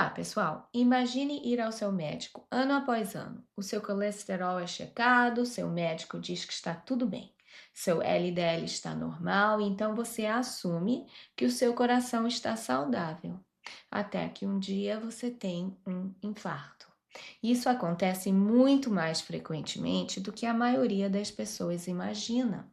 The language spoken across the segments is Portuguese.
lá, pessoal. Imagine ir ao seu médico ano após ano. O seu colesterol é checado, seu médico diz que está tudo bem. Seu LDL está normal, então você assume que o seu coração está saudável. Até que um dia você tem um infarto. Isso acontece muito mais frequentemente do que a maioria das pessoas imagina.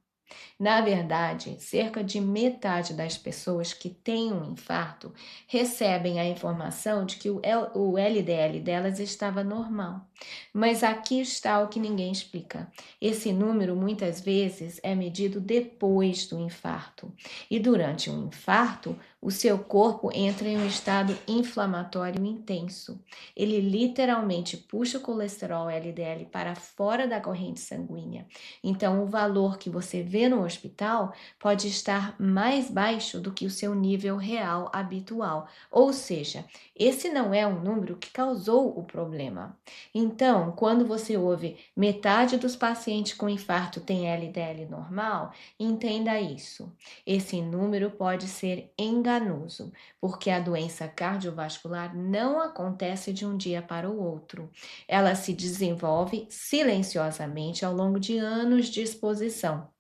Na verdade, cerca de metade das pessoas que têm um infarto recebem a informação de que o LDL delas estava normal. Mas aqui está o que ninguém explica. Esse número muitas vezes é medido depois do infarto. E durante um infarto, o seu corpo entra em um estado inflamatório intenso. Ele literalmente puxa o colesterol LDL para fora da corrente sanguínea. Então, o valor que você vê no hospital pode estar mais baixo do que o seu nível real habitual. Ou seja, esse não é um número que causou o problema. Então, quando você ouve metade dos pacientes com infarto tem LDL normal, entenda isso. Esse número pode ser enganoso, porque a doença cardiovascular não acontece de um dia para o outro. Ela se desenvolve silenciosamente ao longo de anos de exposição.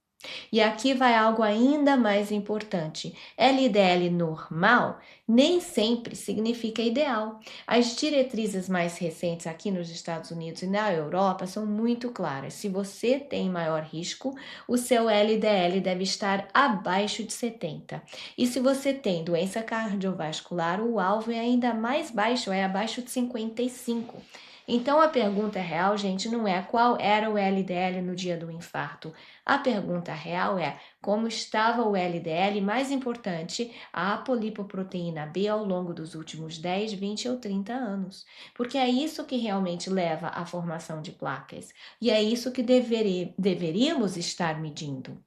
E aqui vai algo ainda mais importante. LDL normal nem sempre significa ideal. As diretrizes mais recentes aqui nos Estados Unidos e na Europa são muito claras. Se você tem maior risco, o seu LDL deve estar abaixo de 70. E se você tem doença cardiovascular, o alvo é ainda mais baixo, é abaixo de 55. Então a pergunta real, gente, não é qual era o LDL no dia do infarto. A pergunta real é como estava o LDL, mais importante, a apolipoproteína B ao longo dos últimos 10, 20 ou 30 anos. Porque é isso que realmente leva à formação de placas. E é isso que deveríamos estar medindo.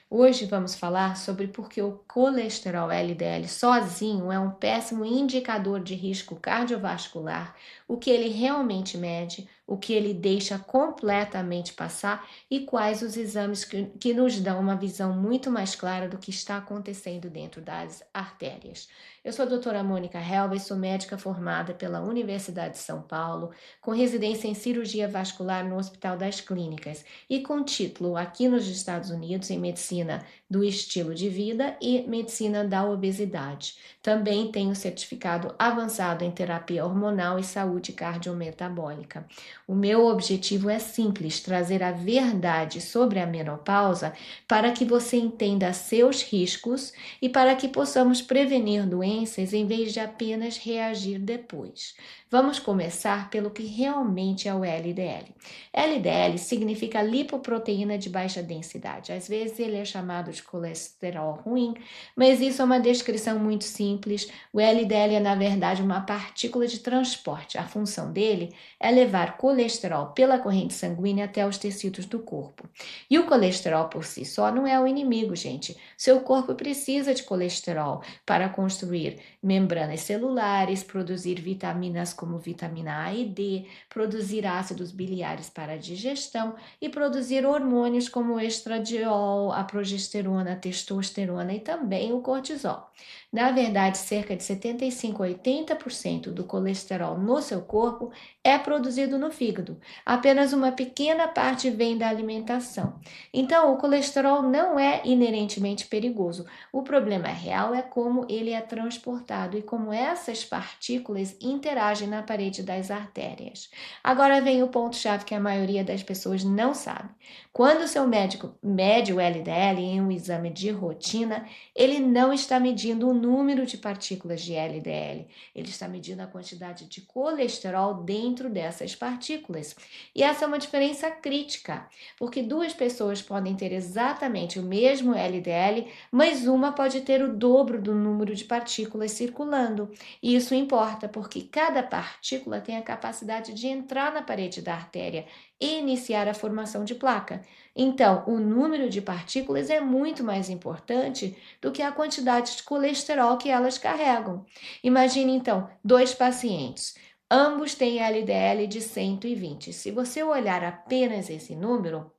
Hoje vamos falar sobre por que o colesterol LDL sozinho é um péssimo indicador de risco cardiovascular, o que ele realmente mede, o que ele deixa completamente passar e quais os exames que nos dão uma visão muito mais clara do que está acontecendo dentro das artérias. Eu sou a doutora Mônica Helva e sou médica formada pela Universidade de São Paulo, com residência em cirurgia vascular no Hospital das Clínicas e com título aqui nos Estados Unidos em medicina do estilo de vida e medicina da obesidade. Também tenho certificado avançado em terapia hormonal e saúde cardiometabólica. O meu objetivo é simples, trazer a verdade sobre a menopausa para que você entenda seus riscos e para que possamos prevenir doenças em vez de apenas reagir depois. Vamos começar pelo que realmente é o LDL. LDL significa lipoproteína de baixa densidade. Às vezes ele é chamado de colesterol ruim, mas isso é uma descrição muito simples. O LDL é, na verdade, uma partícula de transporte. A função dele é levar colesterol pela corrente sanguínea até os tecidos do corpo. E o colesterol por si só não é o inimigo, gente. Seu corpo precisa de colesterol para construir membranas celulares, produzir vitaminas como vitamina A e D, produzir ácidos biliares para a digestão e produzir hormônios como o estradiol, a progesterona, a testosterona e também o cortisol. Na verdade, cerca de 75 a 80% do colesterol no seu corpo é produzido no fígado. Apenas uma pequena parte vem da alimentação. Então, o colesterol não é inerentemente perigoso. O problema real é como ele é transportado e como essas partículas interagem na parede das artérias. Agora vem o ponto-chave que a maioria das pessoas não sabe. Quando o seu médico mede o LDL em um exame de rotina, ele não está medindo o número de partículas de LDL, ele está medindo a quantidade de colesterol dentro dessas partículas. E essa é uma diferença crítica, porque duas pessoas podem ter exatamente o mesmo LDL, mas uma pode ter o dobro do número de partículas circulando. E isso importa, porque cada partícula tem a capacidade de entrar na parede da artéria e iniciar a formação de placa. Então, o número de partículas é muito mais importante do que a quantidade de colesterol que elas carregam. Imagine então dois pacientes. Ambos têm LDL de 120. Se você olhar apenas esse número,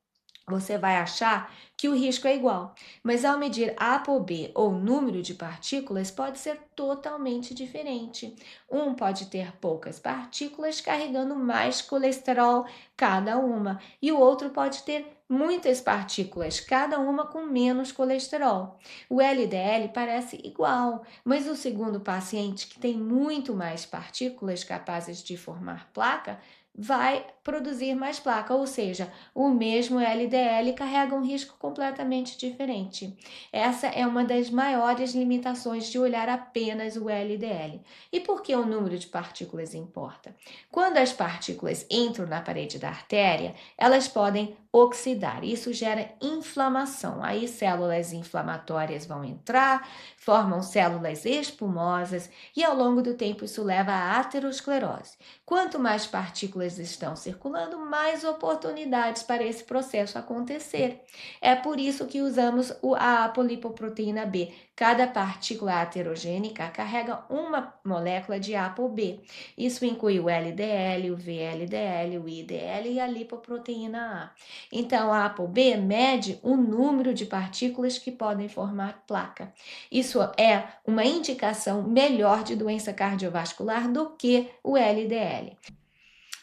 você vai achar que o risco é igual, mas ao medir ApoB ou número de partículas, pode ser totalmente diferente. Um pode ter poucas partículas carregando mais colesterol cada uma, e o outro pode ter muitas partículas, cada uma com menos colesterol. O LDL parece igual, mas o segundo paciente, que tem muito mais partículas capazes de formar placa, vai produzir mais placa, ou seja, o mesmo LDL carrega um risco completamente diferente. Essa é uma das maiores limitações de olhar apenas o LDL. E por que o número de partículas importa? Quando as partículas entram na parede da artéria, elas podem oxidar. Isso gera inflamação. Aí células inflamatórias vão entrar, formam células espumosas e ao longo do tempo isso leva à aterosclerose. Quanto mais partículas estão circulando, mais oportunidades para esse processo acontecer. É por isso que usamos a apolipoproteína B. Cada partícula aterogênica carrega uma molécula de ApoB. Isso inclui o LDL, o VLDL, o IDL e a lipoproteína A. Então, a ApoB mede o número de partículas que podem formar placa. Isso é uma indicação melhor de doença cardiovascular do que o LDL.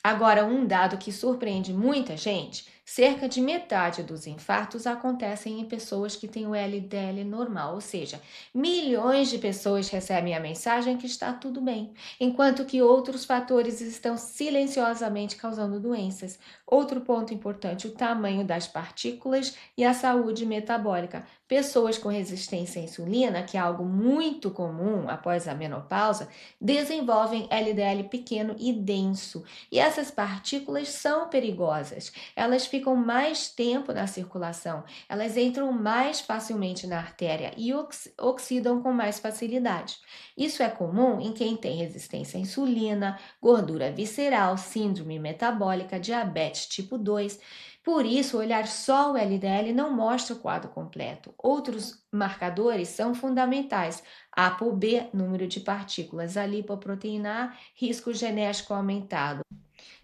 Agora, um dado que surpreende muita gente: cerca de metade dos infartos acontecem em pessoas que têm o LDL normal, ou seja, milhões de pessoas recebem a mensagem que está tudo bem, enquanto que outros fatores estão silenciosamente causando doenças. Outro ponto importante: o tamanho das partículas e a saúde metabólica. Pessoas com resistência à insulina, que é algo muito comum após a menopausa, desenvolvem LDL pequeno e denso. E essas partículas são perigosas. Elas ficam mais tempo na circulação, elas entram mais facilmente na artéria e oxidam com mais facilidade. Isso é comum em quem tem resistência à insulina, gordura visceral, síndrome metabólica, diabetes tipo 2. Por isso, olhar só o LDL não mostra o quadro completo. Outros marcadores são fundamentais: ApoB, número de partículas, a lipoproteína A, risco genético aumentado.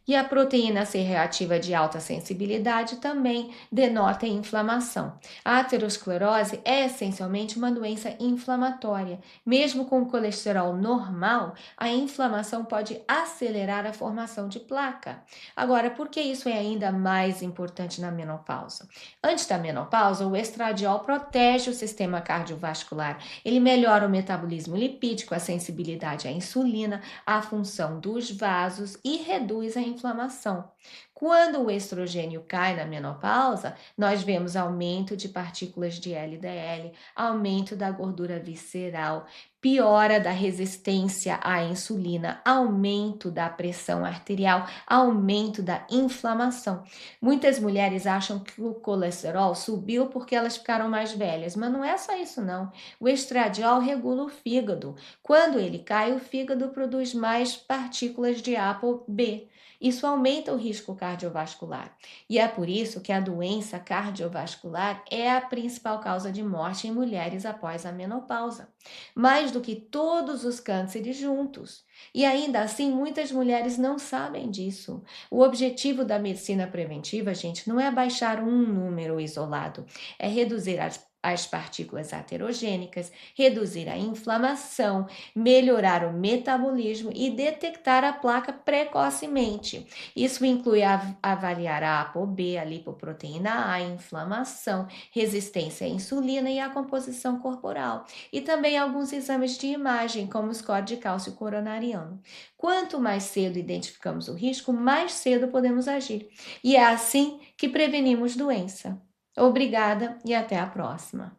E a proteína C reativa de alta sensibilidade também denota inflamação. A aterosclerose é essencialmente uma doença inflamatória. Mesmo com colesterol normal, a inflamação pode acelerar a formação de placa. Agora, por que isso é ainda mais importante na menopausa? Antes da menopausa, o estradiol protege o sistema cardiovascular. Ele melhora o metabolismo lipídico, a sensibilidade à insulina, a função dos vasos e reduz a inflamação. Quando o estrogênio cai na menopausa, nós vemos aumento de partículas de LDL, aumento da gordura visceral, piora da resistência à insulina, aumento da pressão arterial, aumento da inflamação. Muitas mulheres acham que o colesterol subiu porque elas ficaram mais velhas, mas não é só isso não. O estradiol regula o fígado. Quando ele cai, o fígado produz mais partículas de ApoB. Isso aumenta o risco cardiovascular. E é por isso que a doença cardiovascular é a principal causa de morte em mulheres após a menopausa, mais do que todos os cânceres juntos. E ainda assim, muitas mulheres não sabem disso. O objetivo da medicina preventiva, gente, não é baixar um número isolado, é reduzir as partículas aterogênicas, reduzir a inflamação, melhorar o metabolismo e detectar a placa precocemente. Isso inclui avaliar a ApoB, a lipoproteína A, a inflamação, resistência à insulina e a composição corporal. E também alguns exames de imagem, como o score de cálcio coronariano. Quanto mais cedo identificamos o risco, mais cedo podemos agir. E é assim que prevenimos doença. Obrigada e até a próxima.